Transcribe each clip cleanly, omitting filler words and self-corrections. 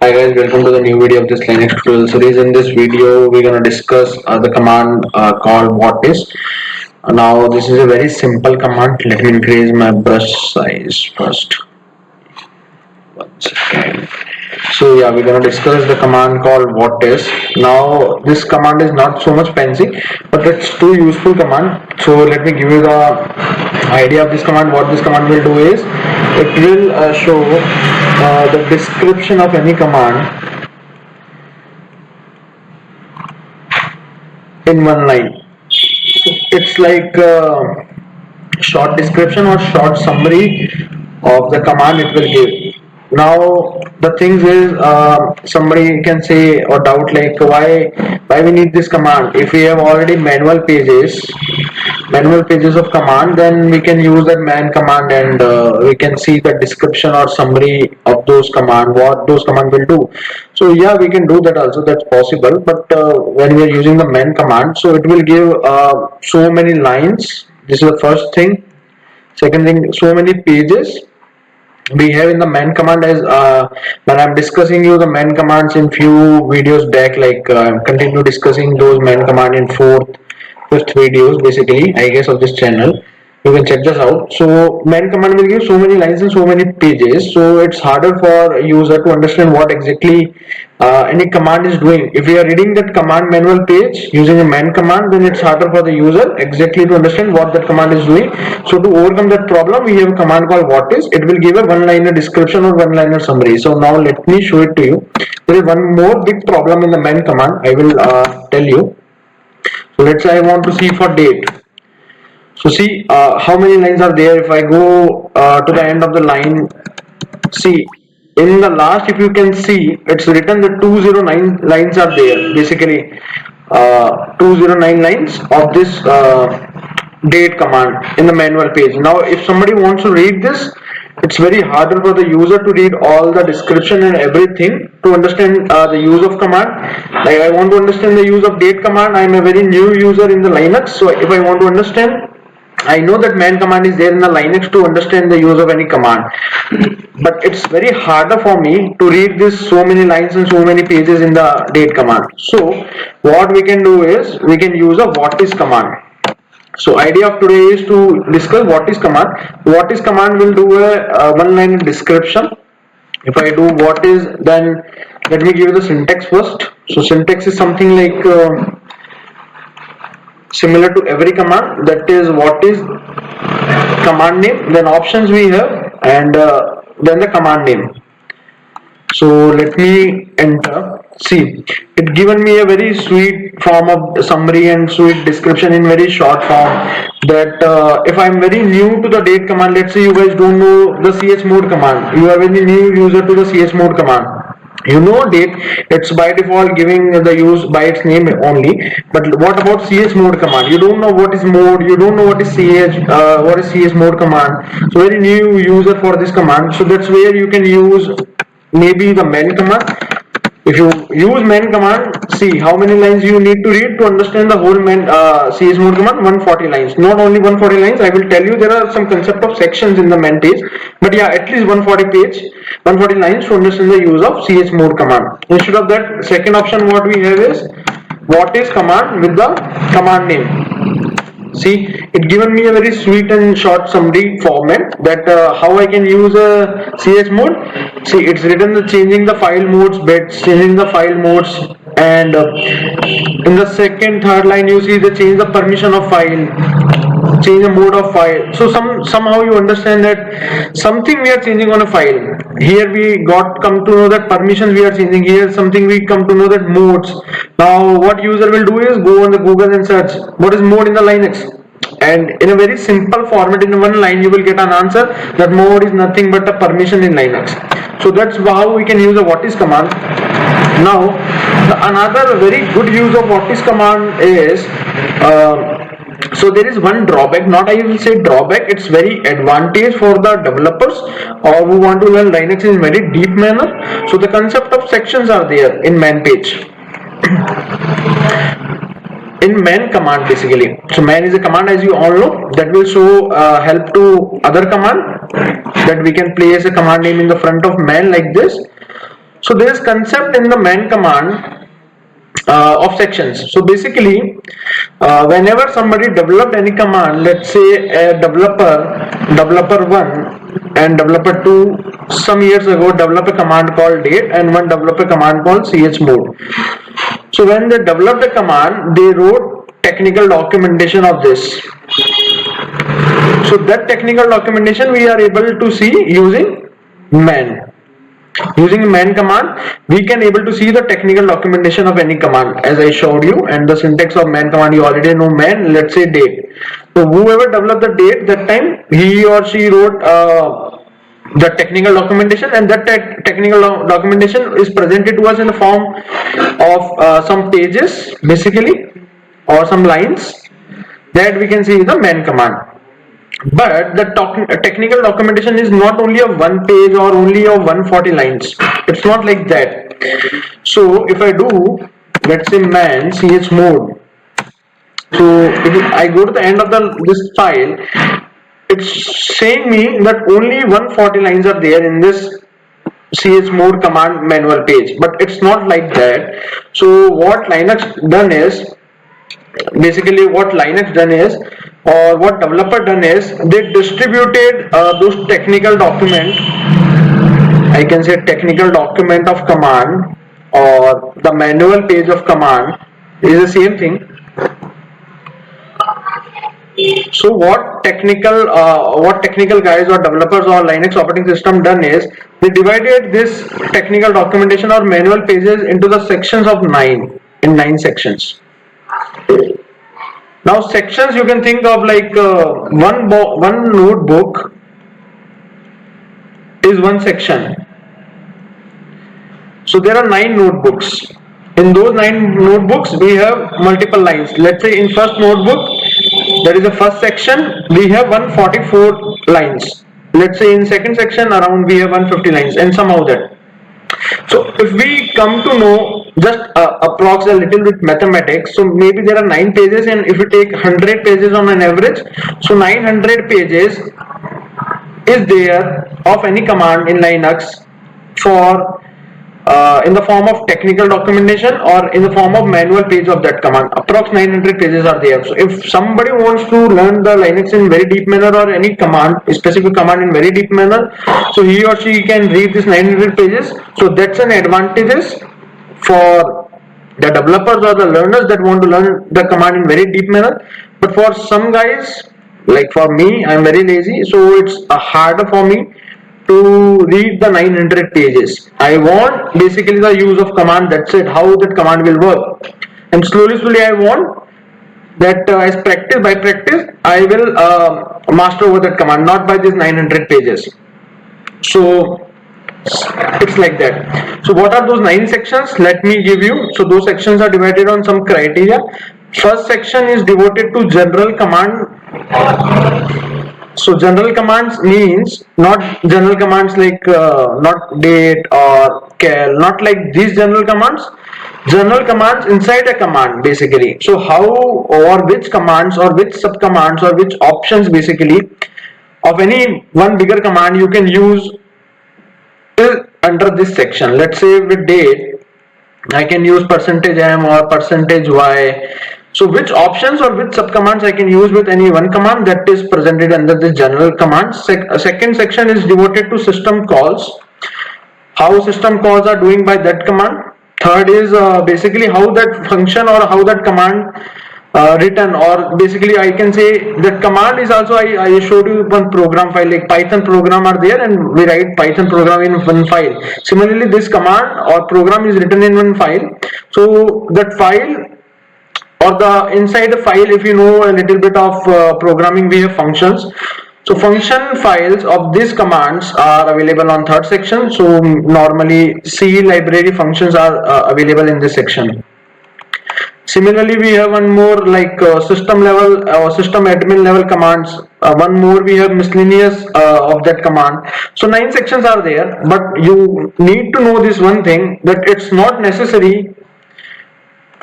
Hi guys, welcome to the new video of this Linux tutorial series. In this video, we're gonna discuss the command called what is. Now, this is a very simple command. Let me increase my brush size first. One second. So yeah, we're gonna discuss the command called what is. Now, this command is not so much fancy, but it's too useful command. So let me give you the idea of this command. What this command will do is, it will show the description of any command in one line. It's like a short description or short summary of the command it will give. Now the things is, somebody can say or doubt like why we need this command if we have already manual pages of command, then we can use that man command and we can see the description or summary of those command, what those command will do. So yeah, we can do that also, that's possible. But when we are using the man command, so it will give so many lines. This is the first thing. Second thing, so many pages we have in the man command. As when I'm discussing you the man commands in few videos back, like continue discussing those man command in fourth fifth videos basically, I guess, of this channel. You can check this out. So man command will give so many lines and so many pages, so it's harder for a user to understand what exactly any command is doing. If we are reading that command manual page using a man command, then it's harder for the user exactly to understand what that command is doing. So to overcome that problem, we have a command called what is. It will give a one-liner description or one-liner summary. So now let me show it to you. There is one more big problem in the man command. I will tell you. So let's say I want to see for date. So see how many lines are there. If I go to the end of the line, see in the last, if you can see, it's written the 209 lines are there basically. 209 lines of this date command in the manual page. Now if somebody wants to read this, it's very harder for the user to read all the description and everything to understand the use of command. Like I want to understand the use of date command. I am a very new user in the Linux, so if I want to understand, I know that man command is there in the Linux to understand the use of any command, but it's very harder for me to read this so many lines and so many pages in the date command. So what we can do is we can use a what is command. So idea of today is to discuss what is command. What is command will do a one-line description. If I do what is, then let me give you the syntax first. So syntax is something like similar to every command. That is what is command name, then options we have, and then the command name. So let me enter. See, it given me a very sweet form of summary and sweet description in very short form. That if I'm very new to the date command, let's say you guys don't know the chmod command, you are very new user to the chmod command. You know date, it's by default giving the use by its name only. But what about chmod command? You don't know what is mode, you don't know what is what is chmod command. So very new user for this command. So that's where you can use maybe the man command. If you use man command, see how many lines you need to read to understand the whole man chmod command. 140 lines, not only 140 lines. I will tell you there are some concept of sections in the man page, but yeah, at least 140 lines to understand the use of chmod command. Instead of that, second option what we have is what is command with the command name. See, it given me a very sweet and short summary format that how I can use a chmod. See, it's written the changing the file modes, bits, changing the file modes, and in the second, third line you see the change the permission of file, change the mode of file. So somehow you understand that something we are changing on a file. Here we got come to know that permissions we are changing. Here something we come to know that modes. Now what user will do is go on the Google and search what is mode in the Linux, and in a very simple format in one line you will get an answer that mode is nothing but a permission in Linux. So that's how we can use a what is command. Now another very good use of what is command is so there is one drawback, not I will say drawback, it's very advantage for the developers or who want to learn Linux in very deep manner. So the concept of sections are there in man page. In man command basically. So man is a command, as you all know, that will show help to other command, that we can place a command name in the front of man like this. So there is concept in the man command of sections. So basically, whenever somebody developed any command, let's say a developer 1 and developer 2 some years ago developed a command called date and one developed a command called chmode. So when they developed the command, they wrote technical documentation of this. So that technical documentation we are able to see using man. Using man command, we can able to see the technical documentation of any command as I showed you, and the syntax of man command you already know man, let's say date. So whoever developed the date that time, he or she wrote the technical documentation, and that technical documentation is presented to us in the form of some pages basically, or some lines that we can see in the man command. But the technical documentation is not only of one page or only of 140 lines. It's not like that. So if I do, let's say man chmode. So if I go to the end of this file, it's saying me that only 140 lines are there in this chmode command manual page, but it's not like that. So what Linux done is, basically what Linux done is, or what developer done is, they distributed those technical document, I can say technical document of command or the manual page of command is the same thing. So what technical guys or developers or Linux operating system done is, they divided this technical documentation or manual pages into the sections of 9, in 9 sections. Now sections you can think of like one notebook is one section. So there are 9 notebooks. In those 9 notebooks we have multiple lines. Let's say in first notebook there is a first section, we have 144 lines. Let's say in second section around we have 150 lines, and somehow that. So if we come to know just approx a little bit mathematics, so maybe there are 9 pages, and if you take 100 pages on an average, so 900 pages is there of any command in Linux for in the form of technical documentation or in the form of manual page of that command. Approx 900 pages are there. So if somebody wants to learn the Linux in very deep manner or any command, specific command in very deep manner, so he or she can read this 900 pages. So that's an advantages for the developers or the learners that want to learn the command in very deep manner. But for some guys, like for me, I'm very lazy, so it's harder for me to read the 900 pages. I want basically the use of command, that's it, how that command will work. And slowly I want that as practice, by practice, I will master over that command, not by these 900 pages. So it's like that. So what are those 9 sections? Let me give you. So those sections are divided on some criteria. First section is devoted to general command. So general commands means not general commands like not date or cal, not like these general commands. General commands inside a command basically. So how or which commands or which sub commands or which options basically of any one bigger command you can use under this section. Let's say with date I can use %m or %y. So which options or which subcommands I can use with any one command, that is presented under the general commands. Second section is devoted to system calls, how system calls are doing by that command. Third is basically how that function or how that command written, or basically I can say that command is also, I showed you one program file like Python program are there, and we write Python program in one file. Similarly this command or program is written in one file. So that file or the inside the file, if you know a little bit of programming, we have functions. So function files of these commands are available on third section. So normally C library functions are available in this section. Similarly, we have one more like system level or system admin level commands. One more we have miscellaneous of that command. So 9 sections are there, but you need to know this one thing, that it's not necessary,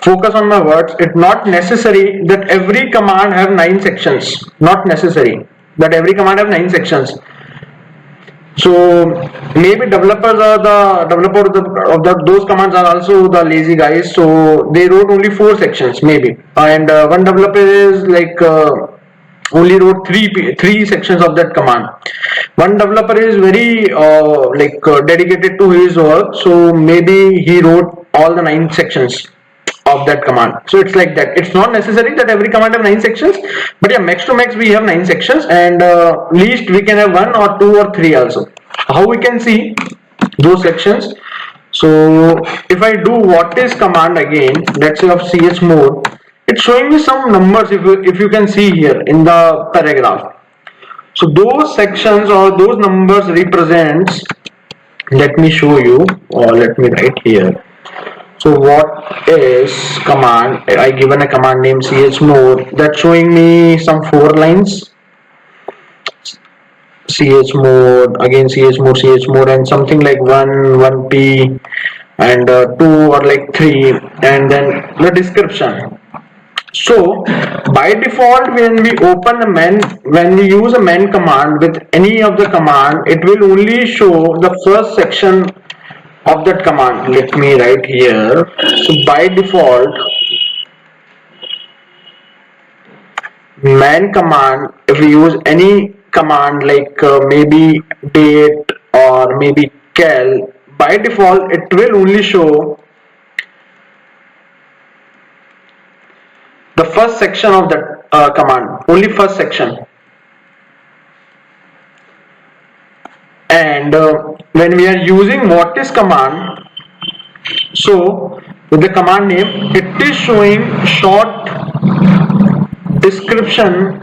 focus on my words, it's not necessary that every command have 9 sections. Not necessary that every command have 9 sections. So maybe developers are the those commands are also the lazy guys. So they wrote only 4 sections maybe, and one developer is like only wrote three sections of that command. One developer is very dedicated to his work, so maybe he wrote all the 9 sections of that command. So it's like that. It's not necessary that every command have 9 sections, but yeah, max to max we have 9 sections, and least we can have 1 or 2 or 3 also. How we can see those sections? So if I do what is command again, let's say of chmod, it's showing me some numbers. If you can see here in the paragraph, so those sections or those numbers represents. Let me show you, or let me write here. So what is command? I given a command name chmod that's showing me some 4 lines. Chmod, again chmod, and something like 1p, and 2 or like 3, and then the description. So by default, when we use a man command with any of the command, it will only show the first section of that command. Let me write here. So by default, man command, if we use any command like maybe date or maybe cal, by default it will only show the first section of that command, only first section. And when we are using what is command, so with the command name, it is showing short description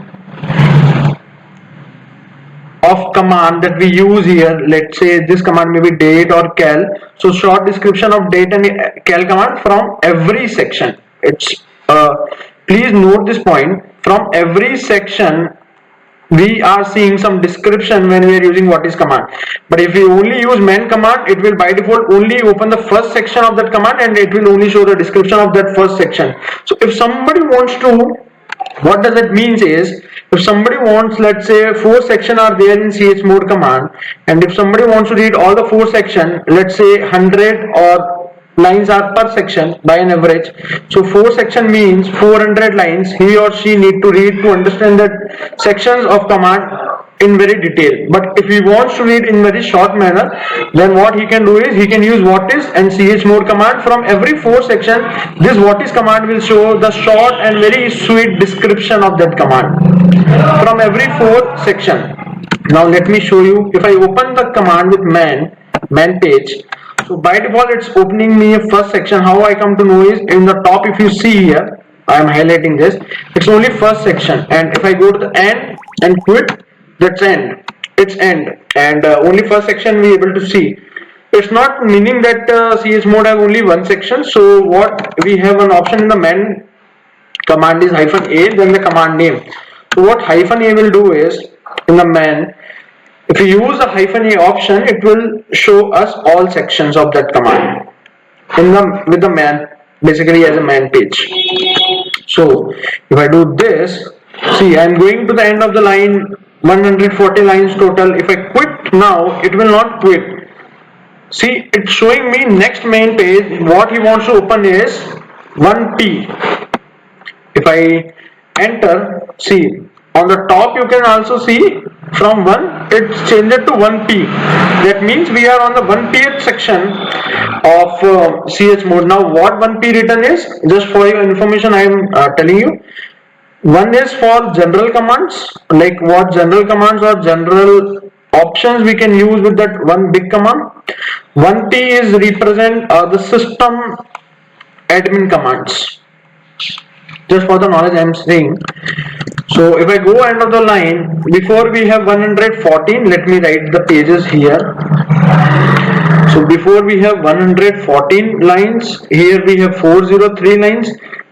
of command that we use here. Let's say this command may be date or cal, so short description of date and cal command from every section. It's please note this point, from every section we are seeing some description when we are using what is command. But if we only use man command, it will by default only open the first section of that command, and it will only show the description of that first section. So if somebody wants to, what does that means is, if somebody wants, let's say 4 sections are there in chmod command, and if somebody wants to read all the 4 sections, let's say 100 or lines are per section by an average, so 4 section means 400 lines he or she need to read to understand that sections of command in very detail. But if he wants to read in very short manner, then what he can do is he can use what is and chmod command. From every 4 section, this what is command will show the short and very sweet description of that command from every 4 section. Now let me show you. If I open the command with man page, so by default it's opening me a first section. How I come to know is, in the top if you see here, I am highlighting this, it's only first section, and if I go to the end and quit, that's end, it's end, and only first section we able to see. It's not meaning that chmod have only 1 section. So what we have, an option in the man command is -a, then the command name. So what -a will do is, in the man, if you use the -a option, it will show us all sections of that command in the with the man, basically as a man page. So if I do this, see, I'm going to the end of the line, 140 lines total. If I quit now, it will not quit. See, it's showing me next main page. What he wants to open is 1p. If I enter, see, on the top you can also see from 1 it's changed to 1p. That means we are on the 1pth section of chmod. Now what 1p written is, just for your information I am telling you. One is for general commands, like what general commands or general options we can use with that one big command. 1p is represent the system admin commands. Just for the knowledge I am saying. So if I go end of the line, before we have 114, let me write the pages here. So before we have 114 lines, here we have 403 lines.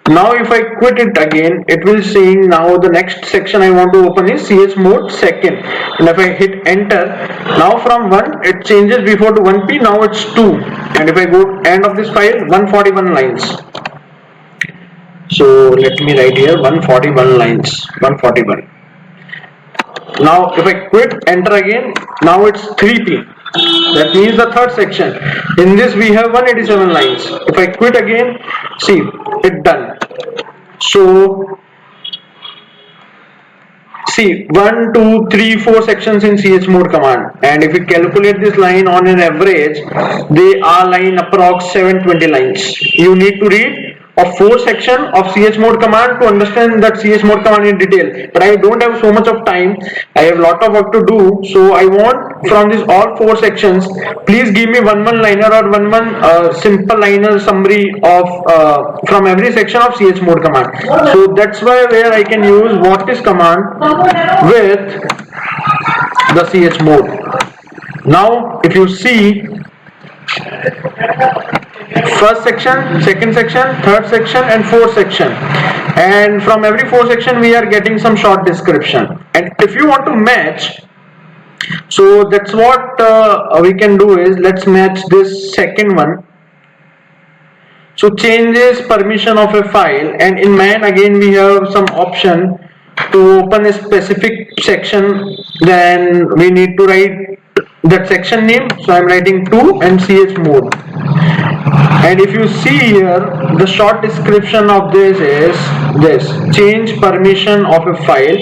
Now if I quit it again, it will saying now the next section I want to open is chmod second, and if I hit enter, now from 1 it changes before to 1p, now it's 2, and if I go end of this file, 141 lines. So let me write here 141 lines, 141. Now if I quit, enter again, now it's 3p. That means the third section. In this we have 187 lines. If I quit again, see, it done. So see, 1, 2, 3, 4 sections in chmod command, and if we calculate this line on an average, they are line approx 720 lines. You need to read a 4 section of chmod command to understand that chmod command in detail. But I don't have so much of time. I have lot of work to do. So I want from these all 4 sections, please give me one liner or one simple liner summary of from every section of chmod command. So that's why where I can use what is command with the chmod. Now if you see, first section, second section, third section and fourth section, and from every 4 section we are getting some short description. And if you want to match, so that's what we can do is, let's match this second one. So changes permission of a file, and in man again we have some option to open a specific section. Then we need to write that section name, so I'm writing 2 and chmod. And if you see here, the short description of this is this: change permission of a file.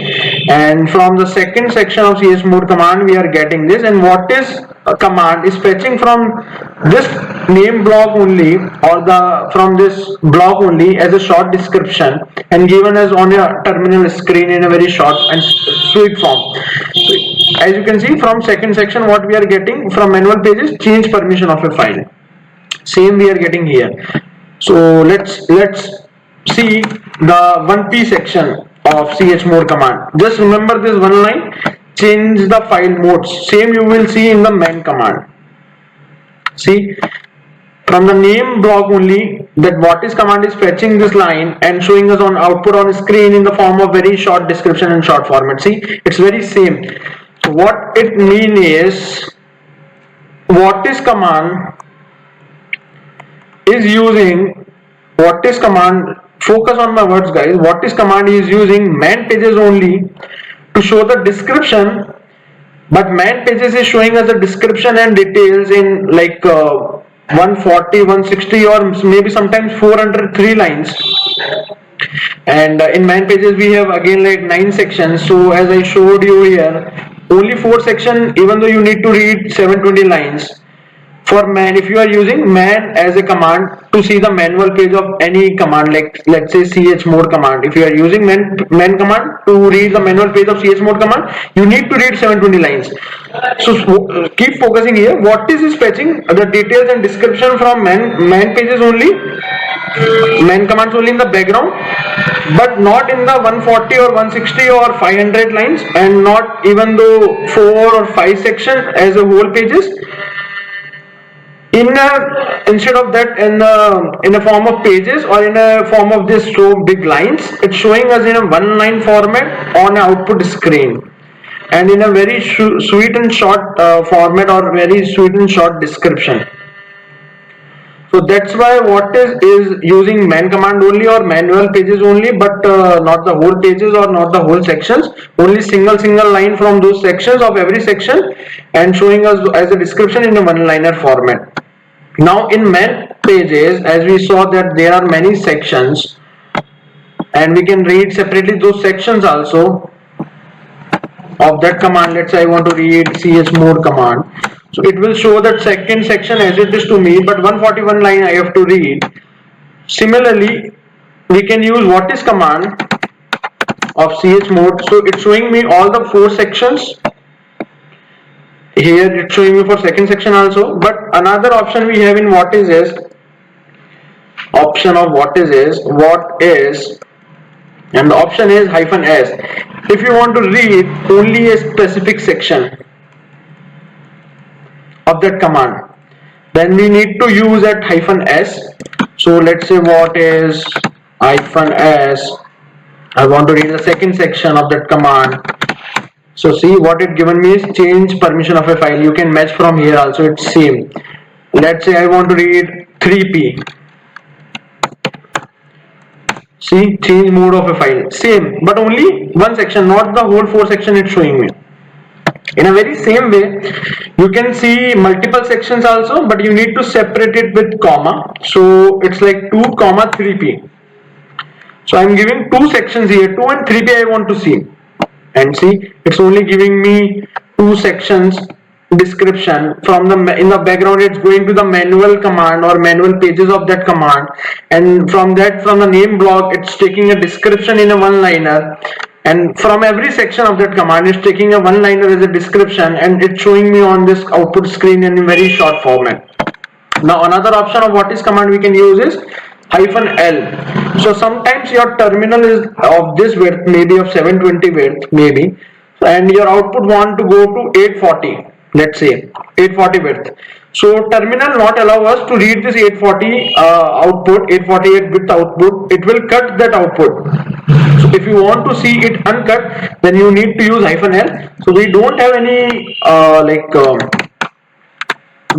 And from the second section of chmod command we are getting this. And what is a command is fetching from this name block only, or the from this block only, as a short description and given as on a terminal screen in a very short and sweet form. As you can see, from second section what we are getting from manual pages, change permission of a file. Same we are getting here. So let's see the 1p section of chmod command. Just remember this one line: change the file modes. Same you will see in the man command. See, from the name block only, that what is command is fetching this line and showing us on output on screen in the form of very short description and short format. See, it's very same. So what it mean is, what is command is using, what is command, focus on my words guys, what is command is using man pages only to show the description, but man pages is showing us the description and details in like 140, 160 or maybe sometimes 403 lines. And in man pages we have again like 9 sections. So as I showed you here, only 4 sections, even though you need to read 720 lines. For man, if you are using man as a command to see the manual page of any command, like let's say chmod command, if you are using man command to read the manual page of chmod command, you need to read 720 lines. So keep focusing here. What is fetching the details and description from man pages only, man commands only in the background, but not in the 140 or 160 or 500 lines, and not even though 4 or 5 sections as a whole pages. Instead of that, in a form of pages or in a form of this so big lines, it's showing us in a 1 line format on an output screen, and in a very sweet and short format, or very sweet and short description. So that's why what is using man command only or manual pages only, but not the whole pages or not the whole sections, only single line from those sections of every section, and showing us as a description in a 1 liner format. Now in man pages, as we saw that there are many sections, and we can read separately those sections also of that command. Let's say I want to read chmod command, so it will show that second section as it is to me, but 141 line I have to read. Similarly, we can use what is command of chmod, so it's showing me all the 4 sections. Here it's showing me for second section also, but another option we have in what is option of what is, and the option is -s. If you want to read only a specific section of that command, then we need to use at -s. So let's say what is -s, I want to read the second section of that command. So see what it given me is change permission of a file. You can match from here also, it's same. Let's say I want to read 3p. See, change mode of a file, same, but only one section, not the whole 4 section it's showing me. In a very same way, you can see multiple sections also, but you need to separate it with comma. So it's like 2 comma 3p. So I'm giving two sections here, 2 and 3p I want to see. And see, it's only giving me two sections description. From the in the background it's going to the manual command or manual pages of that command, and from the name block it's taking a description in a one liner, and from every section of that command it's taking a one liner as a description, and it's showing me on this output screen in a very short format. Now another option of what is command we can use is -L. So sometimes your terminal is of this width, maybe of 720 width, maybe, and your output want to go to 840, let's say 840 width. So terminal not allow us to read this 840 output, 848 width output. It will cut that output. So if you want to see it uncut, then you need to use -L. So we don't have any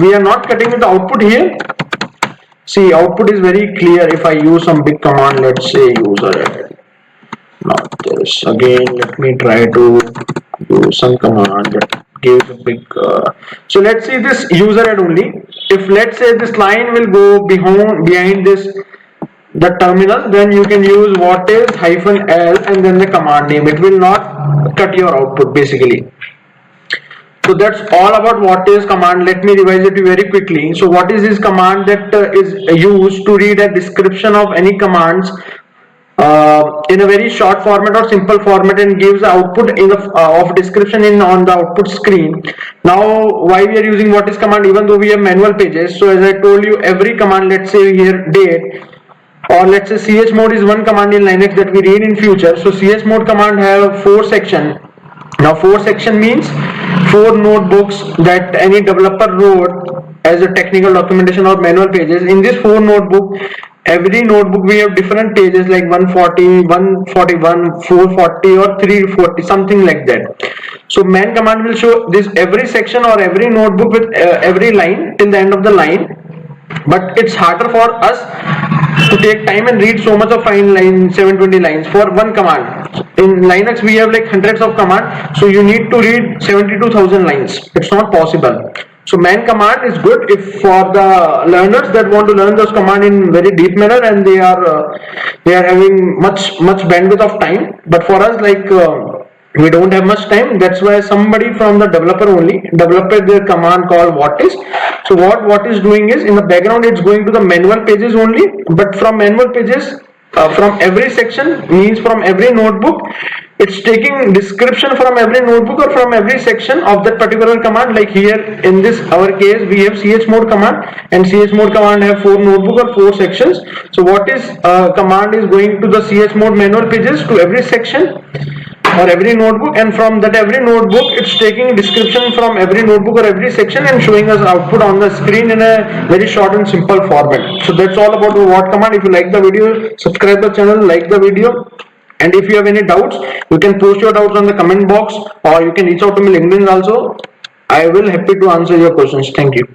we are not cutting the output here. See, output is very clear if I use some big command, let's say user add. Not this. Again, let me try to use some command that gives a big. So let's see this user add only. If let's say this line will go behind this the terminal, then you can use what is -L and then the command name. It will not cut your output basically. So that's all about what is command. Let me revise it very quickly. So what is this command that is used to read a description of any commands in a very short format or simple format, and gives the output in the of description in on the output screen. Now why we are using what is command, even though we have manual pages? So as I told you, every command, let's say here date, or let's say chmod is one command in Linux that we read in future. So chmod command have 4 sections. Now 4 section means 4 notebooks that any developer wrote as a technical documentation or manual pages. In this 4 notebook, every notebook we have different pages like 140, 141, 440 or 340, something like that. So man command will show this every section or every notebook with every line till the end of the line. But it's harder for us to take time and read so much of fine line, 720 lines for one command. In Linux we have like hundreds of commands, so you need to read 72,000 lines. It's not possible. So man command is good if for the learners that want to learn those command in very deep manner, and they are having much bandwidth of time. But for us, like we don't have much time. That's why somebody from the developer only developed their command called whatis. So what is doing is, in the background it's going to the manual pages only, but from manual pages, from every section, means from every notebook, it's taking description from every notebook or from every section of that particular command. Like here in this our case we have chmod command, and chmod command have 4 notebook or 4 sections. So what is command is going to the chmod manual pages to every section or every notebook, and from that every notebook it's taking description from every notebook or every section and showing us output on the screen in a very short and simple format. So that's all about the what command. If you like the video, subscribe the channel, like the video, and if you have any doubts, you can post your doubts on the comment box, or you can reach out to me LinkedIn also. I will happy to answer your questions. Thank you.